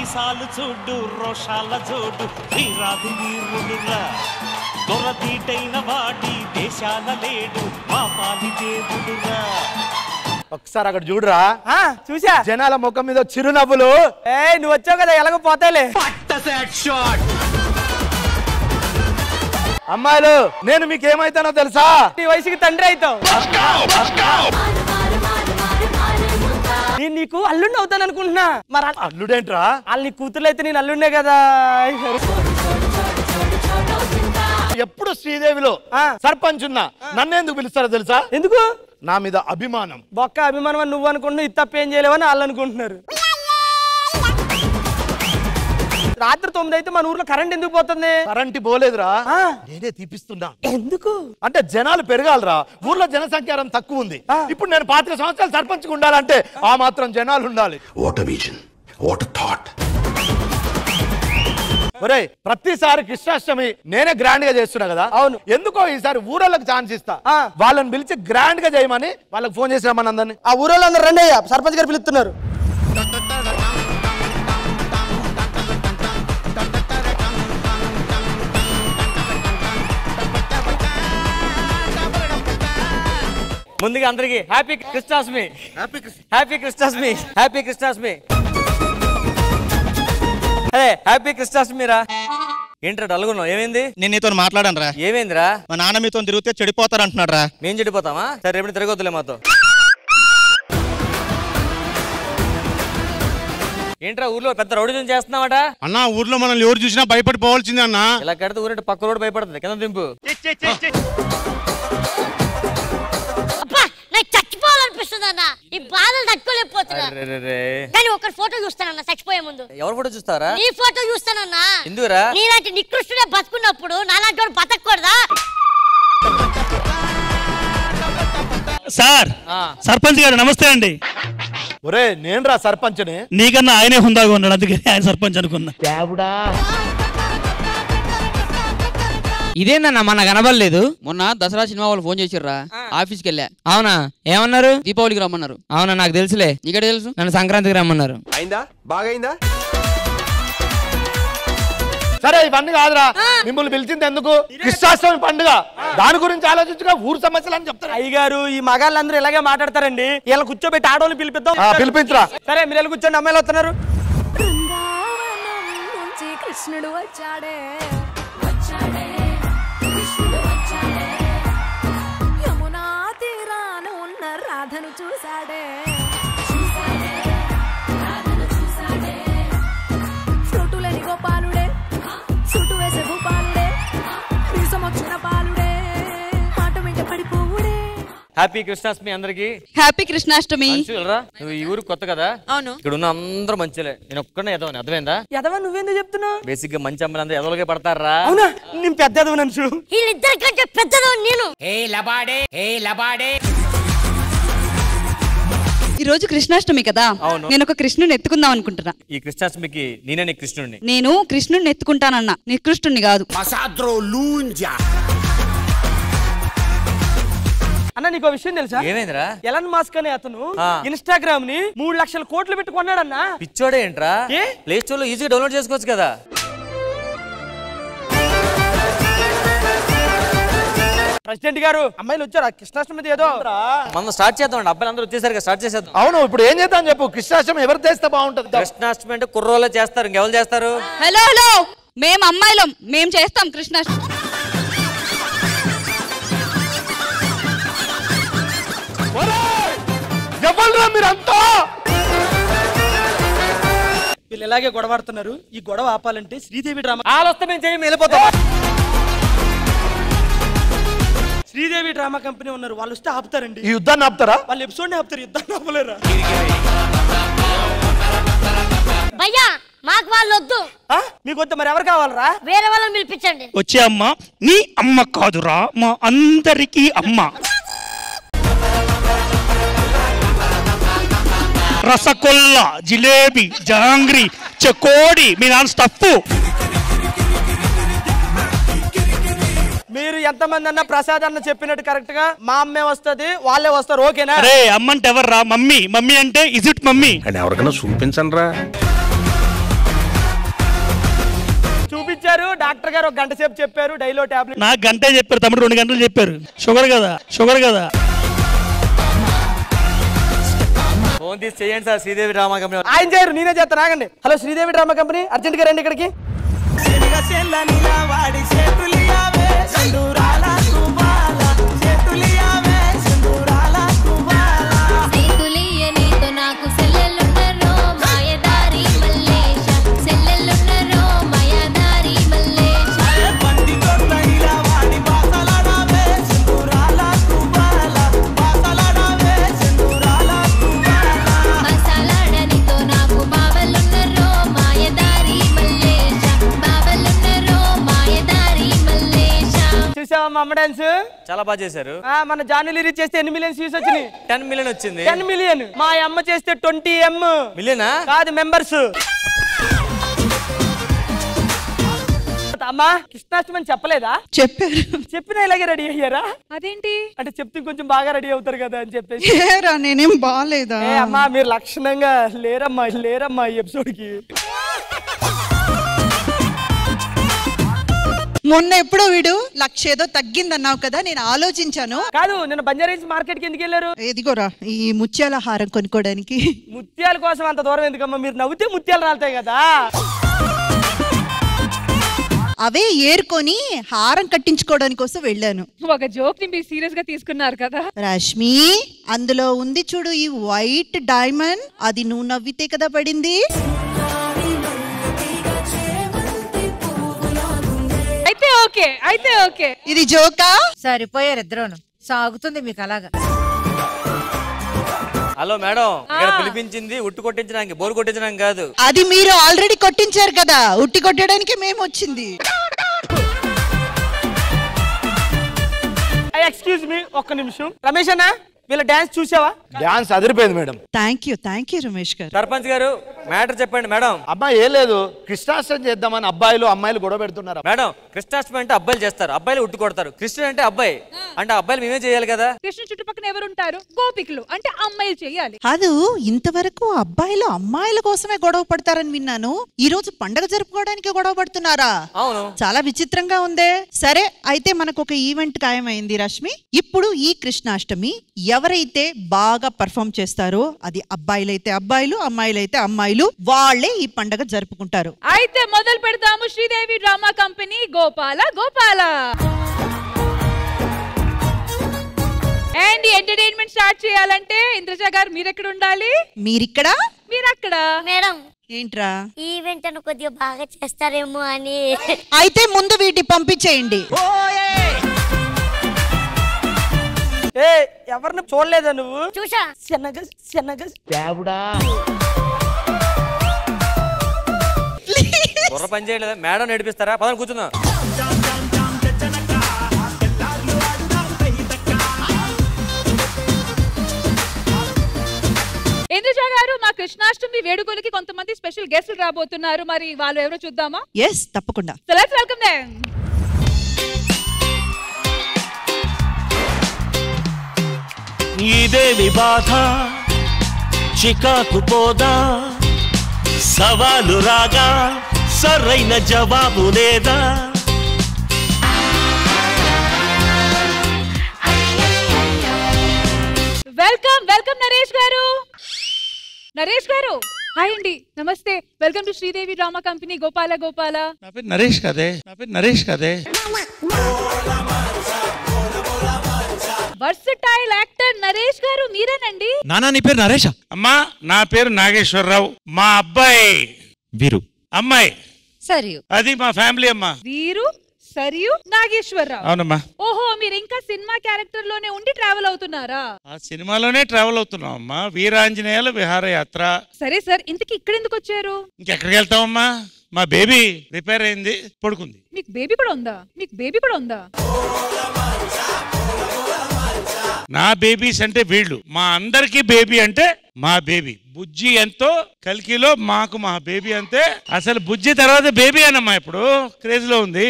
మీసాలు చూడు రోషాల జోడు వీరాది వీరుడురా దొరతీటైన వాడి దేశాల లేడు మా పాలి దేవుడురా. ఒకసారి అక్కడ చూడురా. చూసా జనాల ముఖం మీద చిరునవ్వులు. నువ్వు వచ్చావు కదా ఎలాగోపోతాయిలే. అమ్మాయిలు నేను మీకేమైతానో తెలుసా? నీ వయసుకి తండ్రి అవుతావు. నేను నీకు అల్లుడిని అవుతాను అనుకుంటున్నా. మరి అల్లుడేంట్రా? వాళ్ళు నీ కూతురు అయితే నేను అల్లుడినే కదా. ఎప్పుడు శ్రీదేవిలో సర్పంచ్ ఉన్నా నన్ను ఎందుకు పిలుస్తారో తెలుసా? ఎందుకు? నా మీద అభిమానం. బొక్క అభిమానం అని నువ్వు అనుకుంటున్నావు, ఇది తప్ప ఏం చేయలేవని వాళ్ళు అనుకుంటున్నారు. రాత్రి 9 అయితే మన ఊర్లో కరెంట్ ఎందుకు పోతుంది? కరెంట్ పోలేదురా, నేనే తీపిస్తున్నా. ఎందుకు అంటే జనాలు పెరగాలరా. ఊర్లో జనసంఖ్యారం తక్కువ ఉంది. ఇప్పుడు నేను 25 సంవత్సరాలు సర్పంచ్ ఉండాలంటే ఆ మాత్రం జనాలు ఉండాలి. What a vision, what a thought. ఒరే ప్రతిసారి కృష్ణాష్టమి నేనే గ్రాండ్ గా చేస్తున్నా కదా. అవును. ఎందుకో ఈసారి ఊరోళ్ళకి ఛాన్స్ ఇస్తా. వాళ్ళని పిలిచి గ్రాండ్ గా చేయమని వాళ్ళకి ఫోన్ చేసి రమ్మని అందరినీ. ఆ ఊరోళ్ళు అందరు రండి అయ్యా, సర్పంచ్ గారు పిలుస్తున్నారు. ముందుగా అందరికి happy Krishnashtami. Happy Krishnashtami. Happy Krishnashtami. అదే హ్యాపీ కృష్ణాష్టమి రా. ఏంట్రా డల్గున్నావు? ఏమైంది? నేను నీతో మాట్లాడాను రా. ఏమైందిరా? మా నాన్న మీతో తిరిగితే చెడిపోతారు అంటున్నాడు రా. మేము చెడిపోతామా? సరే రేపు తిరగొద్దులే మాతో. ఏంట్రా ఊర్లో పెద్ద రౌడీజం చేస్తున్నావట? అన్న ఊర్లో మనల్ని ఎవరు చూసినా భయపడిపోవాల్సిందే అన్న. ఇలా కడితే ఊరంటే పక్క రోడ్డు భయపడుతుంది. కింద దింపు. చచ్చిపోవాలనిపిస్తుంది అన్న. ఈ బాధలు తట్టుకోలేకపోతున్నా. కానీ ఒక ఫోటో చూస్తానన్న చచ్చిపోయే ముందు. ఎవరు ఫోటో చూస్తారా? నీ ఫోటో చూస్తానన్నా. ఎందుకురా? నీలాంటి నికృష్టుడే బతుకున్నప్పుడు నాలాంటి వాడు బతకూడదా? సార్ సర్పంచ్ గారు నమస్తే అండి. ఒరే నేను రా సర్పంచ్ని. నీకన్నా ఆయనే హుందాగా ఉన్నాడు, అందుకని ఆయన సర్పంచ్ అనుకున్నా. ఇదేందన్నా మన కనబడలేదు. మొన్న దసరా సినిమా వాళ్ళు ఫోన్ చేసిర్రా, ఆఫీస్కి వెళ్ళా. అవునా? ఏమన్నారు? దీపావళికి రమ్మన్నారు. అవునా? నాకు తెలుసులే. నీకే తెలుసు? నన్ను సంక్రాంతికి రమ్మన్నారు. అయిందా? బాగైందా? సరే ఇవన్నీ కాదురా, మిమ్మల్ని పిలిచింది ఎందుకు? కృష్ణాష్టమి పండుగ, దాని గురించి ఆలోచించుగా ఊరు సమస్యలు అని చెప్తారు. అయ్యగారు ఈ మగాళ్ళందరూ ఇలాగే మాట్లాడతారండి. ఇలా కూర్చోబెట్టి ఆడవాళ్ళు పిలిపిద్దాం. పిలిపించరా. సరే మీరు వెళ్ళి కూర్చోండి, అమ్మాయిలు వస్తున్నారు. కృష్ణుడు వచ్చాడే, యమునా తీరాన ఉన్న రాధను చూసాడే, ఫ్రూటులని గోపాలుడే, సుటు వేసే భూపాలుడే, వీసమొచ్చిన పాలుడే, మాట వెంట పడిపోవుడే. హ్యాపీ కృష్ణాష్టమి అందరికి. హ్యాపీ కృష్ణాష్టమి. నువ్వు ఈ ఊరు కొత్త కదా? అవును. ఇక్కడ ఉన్న అందరూ మంచిలే, నేను ఒక్కడే ఎదవని. అర్థమైందా? ఎదవ నువ్వేందో చెప్తున్నావు? బేసిక్ గా మంచి అమ్మాయిలు అందరూ ఎదవలకే పడతారా? అవునా? నేను పెద్ద ఎదవ నన్ను. వీళ్ళిద్దరి కంటే పెద్దదో నేను. ఈ రోజు కృష్ణాష్టమి కదా, నేను ఒక కృష్ణుని ఎత్తుకుందాం అనుకుంటున్నా. ఈ కృష్ణాష్టమికి నేనే నీ కృష్ణుడిని. నేను కృష్ణుడిని ఎత్తుకుంటానన్నా, నికృష్ణుడిని కాదు. అన్న నీకు విషయం తెలుసా? ఏమైందిరా? ఎలన్ మాస్క్ అనే అతను ఇన్స్టాగ్రామ్ ని 3 లక్షల కోట్లు పెట్టుకున్నాడన్నా. పిచ్చోడే ఏంట్రా? ప్లే స్టోర్ లో ఈజీగా డౌన్లోడ్ చేసుకోవచ్చు కదా. ప్రెసిడెంట్ గారు అమ్మాయిలు వచ్చారా? కృష్ణాష్టమి ఏదో మనం స్టార్ట్ చేద్దాం. అబ్బాయిలు అందరూ వచ్చేసరికి స్టార్ట్ చేసేద్దాం. అవును, ఇప్పుడు ఏం చేద్దాం చెప్పు. కృష్ణాష్టమి ఎవరు చేస్తే బాగుంటది? కృష్ణాష్టమి అంటే కుర్రోళ్ళే చేస్తారు, ఇంకెవరు చేస్తారు? హలో హలో, మేము అమ్మాయిలం, మేము చేస్తాం కృష్ణాష్టమి. మీరంతా వీళ్ళు ఇలాగే గొడవాడుతున్నారు. ఈ గొడవ ఆపాలంటే శ్రీదేవి డ్రామా ఆలొస్తే మేము చేయం, వెళ్ళిపోతాం. శ్రీదేవి డ్రామా కంపెనీ ఉన్నారు, వాళ్ళు వస్తే ఆపుతారండి. ఈ యుద్ధాన్ని ఆపుతారా? వాళ్ళు ఎపిసోడ్ ని ఆపుతారు, యుద్ధాన్ని ఆపలేరా? భయ్యా మాకు వాళ్ళు వద్దు. మీకు వద్దు, మరి ఎవరు కావాలరా? వేరే వాళ్ళని పిలిపించండి. వచ్చే అమ్మ నీ అమ్మ కాదురా, మా అందరికీ అమ్మ. రసగొల్ల, జిలేబీ, జాంగ్రీ, చకోడి, మీ నాన్న స్టఫ్. మీరు ఎంతమంది అన్న ప్రసాద్ అన్న చెప్పినట్టు కరెక్ట్ గా మా అమ్మే వస్తుంది, వాళ్ళే వస్తారు. ఓకేనా? అరే అమ్మ అంటే ఎవర్రా? మమ్మీ. మమ్మీ అంటే ఇజ్ ఇట్ మమ్మీ? ఎవరికైనా చూపించండి రా. గారు డాక్టర్ గారు 1 గంట సేపు చెప్పారు డైలో టాబ్లెట్. నాకు గంటే చెప్పారు తమ్ముడు, 2 గంటలు చెప్పారు. షుగర్ కదా. ఫోన్ తీసి చేయండి సార్ శ్రీదేవి డ్రామా కంపెనీ. ఆయన చేయరు, నేనే చేస్తాను. ఆగండి. Hello Sridevi drama company, urgent గా రండి ఇక్కడికి. చాలా బాగా చేశారు. మన జానీ లిరిక్ చేస్తే ఎన్ని మిలియన్స్ వ్యూస్ వచ్చినాయి? 10 మిలియన్ వచ్చింది. 10 మిలియన్. మా అమ్మ చేస్తే 20 మిలియనా కాదు మెంబర్స్. అమ్మా కృష్ణాష్టమి అని చెప్పలేదా? చెప్పారు. చెప్పినా ఇలాగే రెడీ అయ్యారా? అదేంటి అంటే చెప్తే కొంచెం బాగా రెడీ అవుతారు కదా అని చెప్పేసి. నేనేం బాగాలేదా? అమ్మా మీరు లక్షణంగా లేరమ్మా ఈ ఎపిసోడ్ కి. మొన్న ఎప్పుడో వీడు 1,00,000 ఏదో తగ్గిందన్నావు కదా, నేను ఆలోచించాను. కాదు నిన్న బంజారాహిల్స్ మార్కెట్ కి ఎందుకు వెళ్ళారు? ఎదిగోరా ఈ ముత్యాల హారం కొనుక్కోడానికి. ముత్యాల కోసం అంత దూరం ఎందుకమ్మా? మీరు నవ్వుతే ముత్యాలు రాలుతాయి కదా. అవే ఏరుకొని హారం కట్టించుకోవడానికి కోసం వెళ్ళాను. ఒక జోక్ ని మీరు సీరియస్ గా తీసుకున్నారు కదా. రష్మి అందులో ఉంది చూడు ఈ వైట్ డైమండ్, అది నువ్వు నవ్వితే కదా పడింది. అయితే ఓకే. ఇది జోకా? సరిపోయారు ఇద్దరును. సాగుతుంది మీకు అలాగా. హలో మేడం, ఇక్కడ పిలిపించింది ఉట్టు కొట్టించడానికి, బోరు కొట్టించడానికి కాదు. అది మీరు ఆల్రెడీ కొట్టించారు కదా, ఉట్టి కొట్టడానికి మేము వచ్చింది. ఎక్స్క్యూజ్ మీ ఒక్క నిమిషం. రమేష్ అన్న వీళ్ళ డాన్స్ చూసావా? డాన్స్ అదిరిపోయింది మేడం. థ్యాంక్ యూ రమేష్ గారు. సర్పంచ్ గారు మ్యాటర్ చెప్పండి మేడం. అబ్బాయి ఏం లేదు, కృష్ణాష్టమి చేద్దామని అబ్బాయిలు అమ్మాయిలు గొడవ పెడుతున్నారు. మేడం కృష్ణాష్టమి అంటే అబ్బాయిలు చేస్తారు, అబ్బాయిలు ఉట్టు కొడతారు. కృష్ణుడు అంటే అబ్బాయి, అంటే అబ్బాయిలు మేమే చేయాలి కదా. కృష్ణుడు చుట్టుపక్కల ఎవరు ఉంటారు? గోపికలు, అంటే అమ్మాయిలు చేయాలి. కాదు, ఇంతవరకు అబ్బాయిలు అమ్మాయిల కోసమే గొడవ పడతారని విన్నాను. ఈ రోజు పండగ జరుపుకోవడానికి గొడవ పడుతున్నారా? అవును. చాలా విచిత్రంగా ఉందే. సరే అయితే మనకు ఒక ఈవెంట్ ఖాయమైంది రష్మి. ఇప్పుడు ఈ కృష్ణాష్టమి ఎవరైతే బాగా పర్ఫామ్ చేస్తారో, అది అబ్బాయిలైతే అబ్బాయిలు, అమ్మాయిలైతే అమ్మాయిలు, వాళ్ళే ఈ పండగ జరుపుకుంటారు. అయితే మొదలు పెడతాము Sridevi drama company Gopala. And entertainment start చేయాలంటే ఇంద్రజ గారు మీరెక్కడ ఉండాలి? మీరిక్కడ, మీరక్కడ. మేడం ఏంట్రా ఈవెంట్ అని కొద్దిగా బాగా చేస్తారేమో అని. అయితే ముందు వీటి పంపించేయండి. ఎవరిని చూడలేదా నువ్వు? చూసా. బుర్ర పని చేయలేదా? మేడం నడిపిస్తారా? పదం కూర్చుందాం. ఇంద్రజ గారు, మా కృష్ణాష్టమి వేడుకలకి కొంతమంది స్పెషల్ గెస్ట్లు రాబోతున్నారు. మరి వాళ్ళు ఎవరో చూద్దామా? ఎస్, తప్పకుండా. So let's welcome them. ఇదేమి బాధ, చికాకు పోదా, సవాలు రాగా సరైన జవాబు లేదా. వెల్కమ్ నరేష్ గారు. హాయ్ అండి, నమస్తే. Welcome to Sridevi drama company Gopala. నా పేరు నరేష్ కదే. వర్సటైల్ యాక్టర్ నరేష్ గారు మీరేనండి? నానా నీ పేరు నరేషా? అమ్మా నా పేరు నాగేశ్వరరావు. మా అబ్బాయి వీరు, అమ్మాయి సరియు. అది మా ఫ్యామిలీ అమ్మా. వీరు, సరియు, నాగేశ్వరరావు. అవునమ్మా. ఓహో, మీరు ఇంకా సినిమా క్యారెక్టర్ లోనే ఉండి ట్రావెల్ అవుతున్నారా? ఆ సినిమాలోనే ట్రావెల్ అవుతున్నాం అమ్మా. వీరాంజనేయుల విహారయాత్ర. సరే సార్, ఇంతకి ఇక్కడ ఎందుకు వచ్చారు? ఇంకెక్కడికి వెళ్తామమ్మా? మా బేబీ రిపేర్ అయింది, పడుకుంది. మీకు బేబీ కూడా ఉందా? నా బేబీస్ అంటే వీళ్ళు, మా అందరికి బేబీ అంటే మా బేబీ. బుజ్జి ఎంతో కల్కిలో మాకు మా బేబీ అంతే. అసలు బుజ్జి తర్వాత బేబీ అనమ్మా ఇప్పుడు క్రేజ్ లో ఉంది.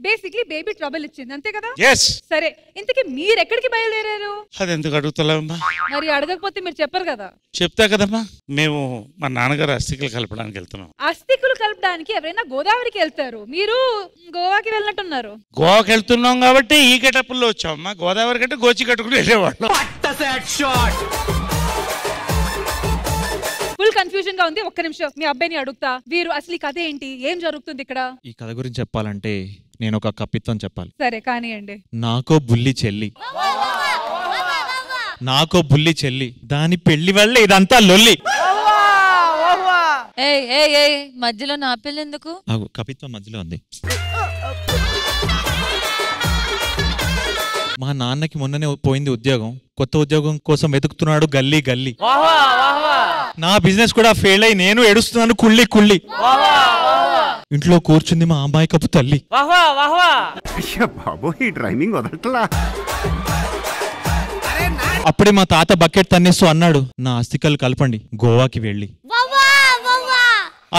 బేసిక్లీ బేబీ ట్రబుల్ ఇచ్చింది అంతే కదా? Yes. సరే ఇంతకీ మీరు ఎక్కడికి బయలుదేరారు? అది ఎందుకు అడుగుతలేమ్మా? మరి అడగకపోతే మీరు చెప్పరు కదా. చెప్తా కదమ్మా, మేము మా నాన్నగారు అస్థికలు కలపడానికి వెళ్తున్నాం. అస్థికులు కలపడానికి ఎవరైనా గోదావరికి వెళ్తారు, మీరు గోవాకి వెళ్ళినట్టున్నారు. గోవాకి వెళ్తున్నాం కాబట్టి ఈ గెటప్పుల్లో వచ్చామమ్మా. గోదావరి కంటే గోచి కట్టుకుని వెళ్ళేవాళ్ళం. ఫుల్ కన్ఫ్యూజన్ గా ఉంది. ఒక్క నిమిషం మీ అబ్బాయిని అడుగుతా. వీరు అసలు ఈ కథ ఏంటి, ఏం జరుగుతుంది ఇక్కడ? ఈ కథ గురించి చెప్పాలంటే నేను ఒక కపిత్వం చెప్పాలి. సరే కానివ్వండి. నాకో బుల్లి చెల్లి, నాకో బుల్లి చెల్లి, దాని పెళ్లి వల్ల ఇదంతా లొల్లి. మధ్యలో నా పెళ్లి ఎందుకు? కపిత్వం మధ్యలో ఉంది. మా నాన్నకి మొన్ననే పోయింది ఉద్యోగం, కొత్త ఉద్యోగం కోసం వెతుకుతున్నాడు గల్లీ గల్లీ. నా బిజినెస్ కూడా ఫెయిల్ అయి నేను ఏడుస్తున్నాను కుళ్ళి కుళ్ళి. ఇంట్లో కూర్చుంది మా అమ్మాయికపు తల్లి. అప్పుడే మా తాత బకెట్ తన్నేస్తూ అన్నాడు, నా అస్థికలు కలపండి గోవాకి వెళ్ళి.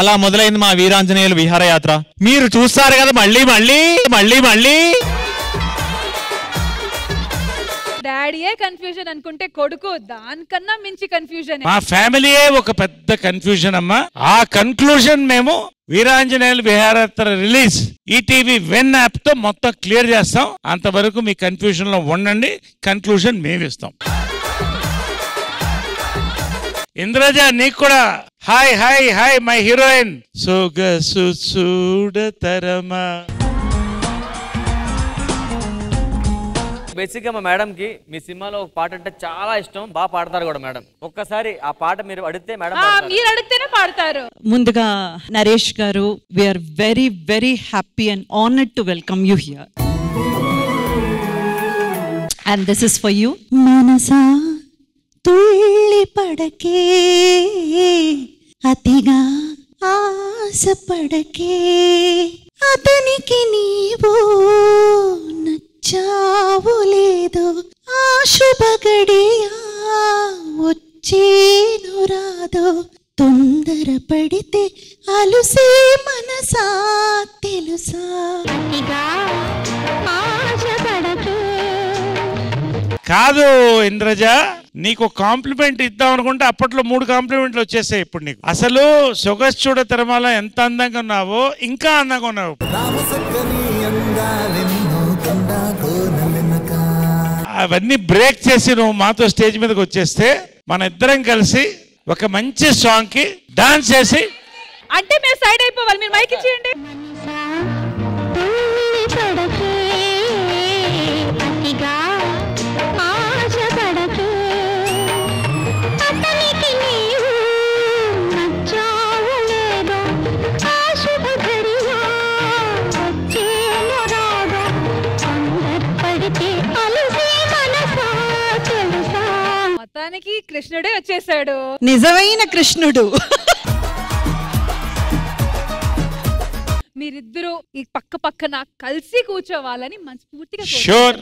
అలా మొదలైంది మా వీరాంజనేయులు విహారయాత్ర. మీరు చూస్తారు కదా మళ్ళీ మళ్ళీ మళ్ళీ మళ్ళీ. డాడీయే కన్ఫ్యూజన్ అనుకుంటే కొడుకు దానికన్నా మించి కన్ఫ్యూజన్. మా ఫ్యామిలీయే ఒక పెద్ద కన్ఫ్యూజన్ అమ్మా. ఆ కన్క్లూజన్ మేము Veeranjaneyulu Viharayatra release ETV win app తో మొత్తం క్లియర్ చేస్తాం. అంతవరకు మీ కన్ఫ్యూజన్ లో ఉండండి, కన్క్లూజన్ మేము ఇస్తాం. ఇంద్రజ నీకు కూడా hi hi hi my heroine. Sogasu చూడతరమా. Basic గా మా మేడం కి మీ సినిమాలో ఒక పాట అంటే చాలా ఇష్టం, బాగా పాడతారు కూడా మేడం. ఒక్కసారి ఆ పాట మీరు అడిగితే మేడం మీరు అడిగితేనే పాడతారు. ముందుగా Naresh garu, we're very very happy and honoured to welcome you here. And this is for you. మనసా తుళ్ళి పడకే, అతిగా ఆశ పడకే, అతనికి నీవు నచ్చావు లేదో, ఆ శుభ గడియా వచ్చేను రాదో, తొందర పడితే అలుసే మనసా తెలుసా. కాదు ఇంద్రజ, నీకు కాంప్లిమెంట్ ఇద్దాం అనుకుంటే అప్పట్లో 3 కాంప్లిమెంట్లు వచ్చేసాయి. ఇప్పుడు నీకు అసలు సొగసు చూడ తిరుమల ఎంత అందంగా ఉన్నావో ఇంకా అందంగా ఉన్నావు. అవన్నీ బ్రేక్ చేసి నువ్వు మాతో స్టేజ్ మీదకి వచ్చేస్తే మన ఇద్దరం కలిసి ఒక మంచి సాంగ్ కి డాన్స్ చేసి. అంటే మీరు సైడ్ అయిపోవాలి, మీరు మైక్ ఇచ్చేయండి. మొత్తానికి కృష్ణుడే వచ్చేసాడు, నిజమైన కృష్ణుడు. మీరిద్దరూ ఈ పక్క పక్కన కలిసి కూర్చోవాలని మనస్ఫూర్తిగా షూర్.